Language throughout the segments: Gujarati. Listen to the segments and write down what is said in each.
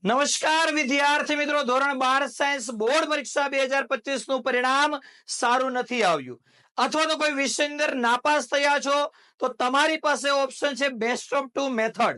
નમસ્કાર વિદ્યાર્થી મિત્રો, ધોરણ 12 સાયન્સ બોર્ડ પરીક્ષા 2025 નું પરિણામ સારું નથી આવ્યું અથવા તો કોઈ વિષયની અંદર નાપાસ થયા છો તો તમારી પાસે ઓપ્શન છે બેસ્ટ ઓફ ટુ મેથડ.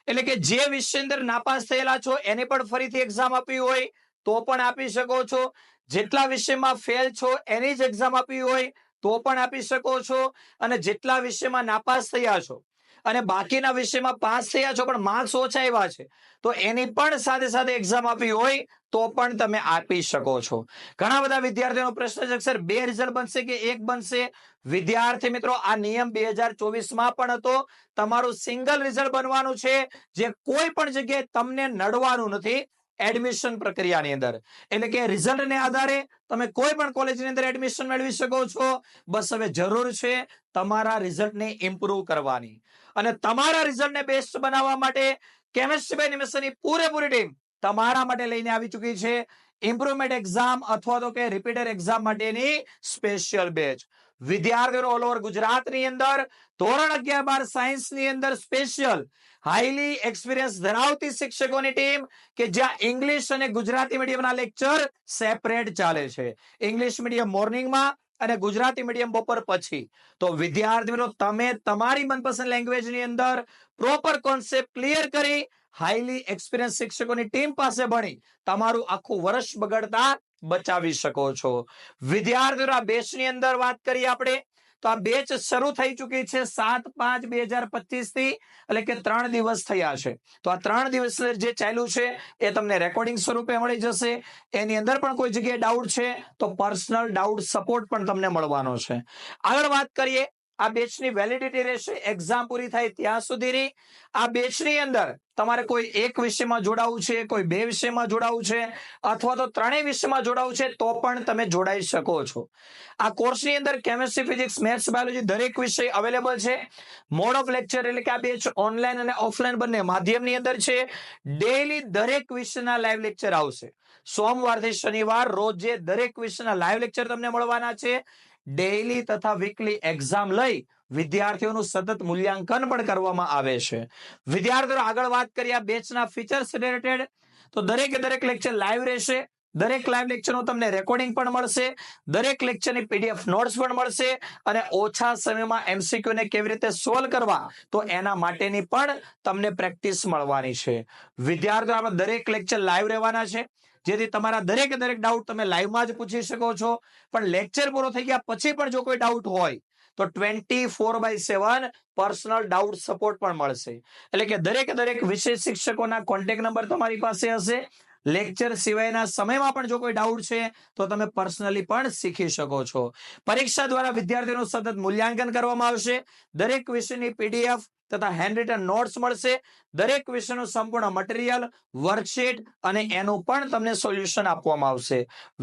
એટલે કે જે વિષયની અંદર નાપાસ થયેલા છો એને પણ ફરીથી એક્ઝામ આપવી હોય તો પણ આપી શકો છો. જેટલા વિષયમાં ફેલ છો એની જ એક્ઝામ આપવી હોય તો પણ આપી શકો છો. અને જેટલા વિષયમાં નાપાસ થયા છો અને બાકીના વિષયમાં પાસ થયા છો પણ માર્ક્સ ઓછા આવ્યા છે તો એની પણ સાથે સાથે એક્ઝામ આપવી હોય તો પણ તમે આપી શકો છો. ઘણા બધા વિદ્યાર્થીઓનો પ્રશ્ન છે સર, બે રિઝલ્ટ બનશે કે એક બનશે? વિદ્યાર્થી મિત્રો, આ નિયમ 2024 માં પણ હતો. તમારું સિંગલ રિઝલ્ટ બનવાનું છે, જે કોઈ પણ જગ્યાએ તમને નડવાનું નથી એડમિશન પ્રક્રિયાની અંદર. એટલે કે રિઝલ્ટને આધારે તમે કોઈ પણ કોલેજની અંદર એડમિશન મેળવી શકો છો. બસ હવે જરૂર છે તમારા રિઝલ્ટને ઇમ્પ્રુવ કરવાની. અને તમારા રિઝલ્ટને બેસ્ટ બનાવવા માટે કેમિસ્ટ્રી બાય નિમેશની પૂરેપૂરી ટીમ તમારા માટે લઈને આવી ચૂકી છે ઇમ્પ્રુવમેન્ટ એક્ઝામ અથવા તો કે રિપીટર એક્ઝામ માટેની સ્પેશિયલ બેચ. વિદ્યાર્થીઓ ઓલ ઓવર ગુજરાતની અંદર ધોરણ 11-12 સાયન્સ ની અંદર સ્પેશિયલ હાઈલી એક્સપિરિયન્સ ધરાવતી શિક્ષકોની ટીમ કે જ્યાં ઇંગ્લિશ અને ગુજરાતી મીડિયમના લેક્ચર સેપરેટ ચાલે છે. ઇંગ્લિશ મીડિયમ મોર્નિંગમાં અને ગુજરાતી મીડિયમ બપોર પછી. તો વિદ્યાર્થી મિત્રો, તમે તમારી મનપસંદ લેંગ્વેજની અંદર પ્રોપર કોન્સેપ્ટ ક્લિયર કરી હાઈલી એક્સપિરિયન્સ શિક્ષકોની ટીમ પાસે ભણી તમારું આખું વર્ષ બગડતા બચાવી શકો છો. વિદ્યાર્થીઓ, આ બેચની અંદર વાત કરીએ આપણે તો આ બેચ શરૂ થઈ ચૂકી છે 7/5/2025 થી, એટલે કે 3 દિવસ થયા છે. તો આ 3 દિવસ જે ચાલ્યું છે એ તમને રેકોર્ડિંગ સ્વરૂપે મળી જશે. એની અંદર પણ કોઈ જગ્યાએ ડાઉટ છે તો પર્સનલ ડાઉટ સપોર્ટ પણ તમને મળવાનો છે. આગળ વાત કરીએ, આ બેચની વેલિડિટી રહેશે એક્ઝામ પૂરી થાય ત્યાં સુધીની. આ બેચની અંદર તમારે કોઈ એક વિષયમાં જોડાવું છે, કોઈ બે વિષયમાં જોડાવું છે અથવા તો ત્રણેય વિષયમાં જોડાવું છે તો પણ તમે જોડાઈ શકો છો. આ કોર્સની અંદર કેમિસ્ટ્રી, ફિઝિક્સ, મેથ્સ, બાયોલોજી દરેક વિષય અવેલેબલ છે. મોડ ઓફ લેક્ચર એટલે કે આ બેચ ઓનલાઈન અને ઓફલાઈન બંને માધ્યમની અંદર છે. ડેઈલી દરેક વિષયના લાઈવ લેક્ચર આવશે. સોમવારથી શનિવાર રોજે દરેક વિષયના લાઈવ લેક્ચર તમને મળવાના છે. ડેઈલી તથા વીકલી એક્ઝામ લઈ વિદ્યાર્થીઓનું સતત મૂલ્યાંકન પણ કરવામાં આવે છે. વિદ્યાર્થીઓ, આગળ વાત કરીએ આ બેચના ફીચર્સ રિલેટેડ તો દરેકે દરેક લેક્ચર લાઈવ રહેશે. દરેક લાઈવ લેક્ચરનું તમને રેકોર્ડિંગ પણ મળશે. દરેક લેક્ચરની પીડીએફ નોટ્સ પણ મળશે. અને ઓછા સમયમાં એમસીક્યુ ને કેવી રીતે સોલ્વ કરવા તો એના માટેની પણ તમને પ્રેક્ટિસ મળવાની છે. વિદ્યાર્થીઓ, આમાં દરેક લેક્ચર લાઈવ રહેવાના છે, જેથી તમારા દરેકે દરેક ડાઉટ તમે લાઈવમાં જ પૂછી શકો છો. પણ લેક્ચર પૂરો થઈ ગયા પછી પણ જો કોઈ ડાઉટ હોય તો 24/7 પર્સનલ ડાઉટ સપોર્ટ પણ મળશે. એટલે કે દરેકે દરેક વિષય શિક્ષકોના કોન્ટેક્ટ નંબર તમારી પાસે હશે. લેક્ચર સિવાયના સમયમાં પણ જો કોઈ ડાઉટ છે તો તમે પર્સનલી પણ શીખી શકો છો. પરીક્ષા દ્વારા વિદ્યાર્થીઓનું સતત મૂલ્યાંકન કરવામાં આવશે. દરેક વિષયની પીડીએફ તથા હેન્ડ રિટન નોટ્સ મળશે. દરેક વિષયનું સંપૂર્ણ મટીરિયલ, વર્કશીટ અને એનું પણ તમને સોલ્યુશન આપવામાં આવશે.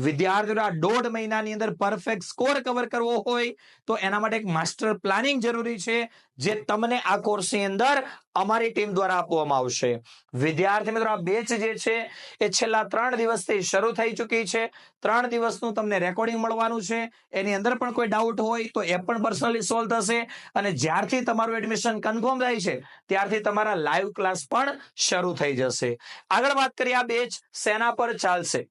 વિદ્યાર્થીઓ, આ 1.5 મહિનાની અંદર પરફેક્ટ સ્કોર કવર કરવો હોય તો એના માટે એક માસ્ટર પ્લાનિંગ જરૂરી છે, જે તમને આ કોર્સની અંદર અમારી ટીમ દ્વારા આપવામાં આવશે. વિદ્યાર્થી મિત્રો, આ બેચ જે છે એ છેલ્લા 3 દિવસથી શરૂ થઈ ચૂકી છે. 3 દિવસનું તમને રેકોર્ડિંગ મળવાનું છે. એની અંદર પણ કોઈ ડાઉટ હોય તો એ પણ પર્સનલી સોલ્વ થશે. અને જ્યારથી તમારું એડમિશન કન્ફર્મ થાય છે ત્યારથી તમારા લાઈવ ક્લાસ પણ શરૂ થઈ જશે. આગળ વાત કરીએ આ બેચ શેના પર ચાલશે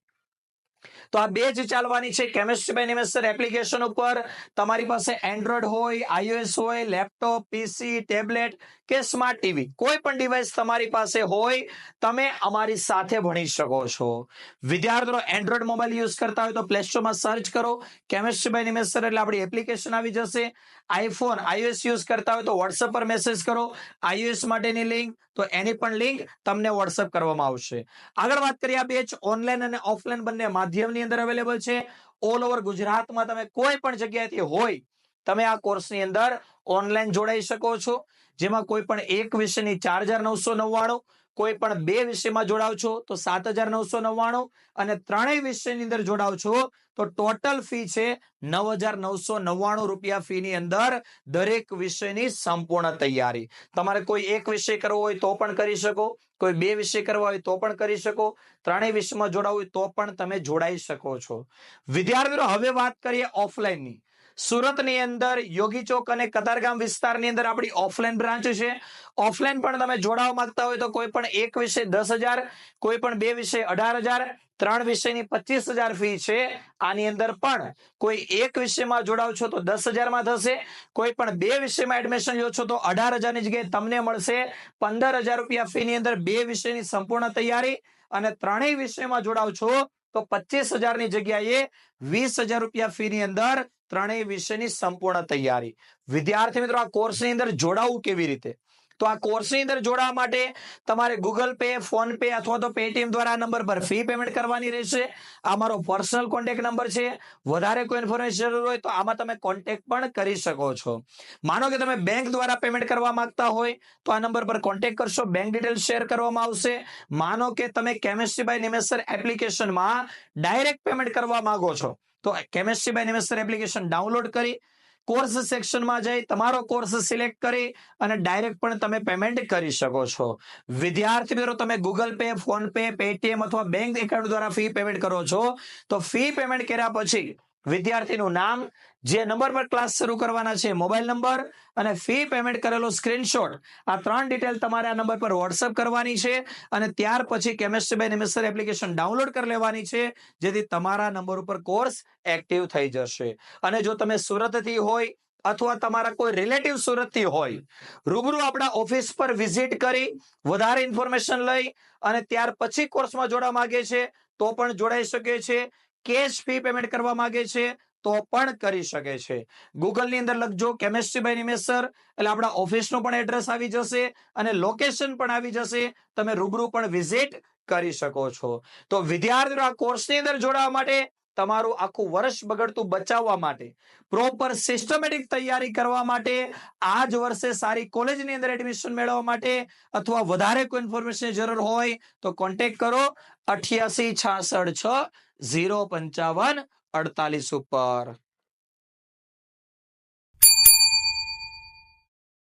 તો આ બેચ ચાલવાની છે કેમિસ્ટ્રી બાય નિમેશ એપ્લિકેશન ઉપર. તમારી પાસે એન્ડ્રોઈડ હોય, આઈઓએસ હોય, લેપટોપ, પીસી, ટેબ્લેટ કે સ્માર્ટ ટીવી કોઈ પણ ડિવાઇસ તમારી પાસે હોય, તમે અમારી સાથે ભણી શકો છો. વિદ્યાર્થીઓ, એન્ડ્રોઈડ મોબાઈલ યુઝ કરતા હોય તો પ્લે સ્ટોરમાં સર્ચ કરો કેમિસ્ટ્રી બાય નિમેશ એટલે આપણી એપ્લિકેશન આવી જશે. આઈફોન, આઈઓએસ યુઝ કરતા હોય તો વોટ્સએપ પર મેસેજ કરો આઈઓએસ માટેની લિંક, તો એની પણ લિંક તમને વોટ્સએપ કરવામાં આવશે. આગળ વાત કરીએ, આ બેચ ઓનલાઈન અને ઓફલાઈન બંને માધ્યમની અંદર અવેલેબલ છે. ઓલ ઓવર ગુજરાતમાં તમે કોઈ પણ જગ્યાએથી હોય તમે આ કોર્સની અંદર ઓનલાઈન જોડાઈ શકો છો. જેમાં કોઈ પણ એક વિષયની 4,999, કોઈ પણ બે વિષયમાં જોડાવ છો તો 7,999 અને ત્રણેય વિષયની અંદર જોડાવ છો તો ટોટલ ફી છે 9,999 રૂપિયા. ફી ની અંદર દરેક વિષયની સંપૂર્ણ તૈયારી. તમારે કોઈ એક વિષય કરવો હોય તો પણ કરી શકો, કોઈ બે વિષય કરવા હોય તો પણ કરી શકો, ત્રણેય વિષયમાં જોડાવું હોય તો પણ તમે જોડાઈ શકો છો. વિદ્યાર્થીઓ, હવે વાત કરીએ ઓફલાઈનની. સુરતની અંદર યોગી ચોક અને કતારગામ વિસ્તારની અંદર આપણી ઓફલાઈન બ્રાન્ચ છે. ઓફલાઈન પણ તમે જોડાવા માંગતા હોય તો કોઈ પણ એક વિષય 10,000, કોઈ પણ બે વિષય 18,000, 3 વિષયની 25,000 ફી છે. આની અંદર પણ કોઈ એક વિષયમાં જોડાવ છો તો 10,000 માં થશે. કોઈ પણ બે વિષયમાં એડમિશન લો છો તો 18,000 ની જગ્યાએ તમને મળશે 15,000 રૂપિયા ફી ની અંદર બે વિષયની સંપૂર્ણ તૈયારી, અને ત્રણેય વિષયમાં જોડાવ છો તો 25,000 ની જગ્યાએ 20,000 રૂપિયા ફી ની અંદર ત્રણેય વિષયની સંપૂર્ણ તૈયારી. વિદ્યાર્થી મિત્રો, આ કોર્સની અંદર જોડાવું કેવી રીતે? તો આ કોર્સની અંદર જોડાવા માટે તમારે ગૂગલ પે, ફોન પે અથવા તો પેટીએમ દ્વારા આ નંબર પર ફી પેમેન્ટ કરવાની રહેશે. આ મારો પર્સનલ કોન્ટેક્ટ નંબર છે. વધારે કોઈ ઇન્ફોર્મેશન જરૂર હોય તો આમાં તમે કોન્ટેક્ટ પણ કરી શકો છો. માનો કે તમે બેંક દ્વારા પેમેન્ટ કરવા માંગતા હોય તો આ નંબર પર કોન્ટેક્ટ કરશો, બેંક ડિટેલ્સ શેર કરવામાં આવશે. માનો કે તમે કેમેસ્ટ્રી બાય નિમેષર એપ્લિકેશનમાં ડાયરેક્ટ પેમેન્ટ કરવા માંગો છો તો કેમેસ્ટ્રી બાય નિમેષર એપ્લિકેશન ડાઉનલોડ કરી કોર્સ સેક્શનમાં જઈ તમારો કોર્સ સિલેક્ટ કરી અને ડાયરેક્ટ પણ તમે પેમેન્ટ કરી શકો છો. વિદ્યાર્થી મિત્રો, તમે Google pay, phone pay, Paytm અથવા બેંક એકાઉન્ટ દ્વારા ફી પેમેન્ટ કરો છો તો ફી પેમેન્ટ કર્યા પછી વિદ્યાર્થીનું નામ, જે નંબર પર ક્લાસ શરૂ કરવાના છે મોબાઈલ નંબર અને ફી પેમેન્ટ કરેલો સ્ક્રીનશોટ, આ 3 ડિટેલ તમારે આ નંબર પર વોટ્સઅપ કરવાની છે. અને ત્યાર પછી કેમેસ્ટ્રી બાય નિમેષર એપ્લિકેશન ડાઉનલોડ કરી લેવાની છે, જેથી તમારા નંબર ઉપર કોર્સ એક્ટિવ થઈ જશે. અને જો તમે સુરતથી હોય અથવા તમારા કોઈ રિલેટિવ સુરતથી હોય, રૂબરૂ આપણા ઓફિસ પર વિઝિટ કરી વધારે ઇન્ફોર્મેશન લઈ અને ત્યાર પછી કોર્સમાં જોડાવા માંગે છે તો પણ જોડાઈ શકે છે. કેશ ફી પેમેન્ટ કરવા માંગે છે તો પણ કરી શકે છે. ગૂગલની અંદર લખજો કેમેસ્ટ્રી બાય નિમેષર એટલે આપણા ઓફિસનું પણ એડ્રેસ આવી જશે અને લોકેશન પણ આવી જશે. તમે રૂબરૂ પણ વિઝિટ કરી શકો છો. તો વિદ્યાર્થીઓ, આ કોર્સની અંદર જોડાવા માટે, તમારું આખું વર્ષ બગડતું બચાવવા માટે, પ્રોપર સિસ્ટમેટિક તૈયારી કરવા માટે, આ જ વર્ષે સારી કોલેજની અંદર એડમિશન મેળવવા માટે અથવા વધારે કોઈ ઇન્ફોર્મેશન જરૂર હોય તો કોન્ટેક્ટ કરો 88 66 6 055 48 ઉપર.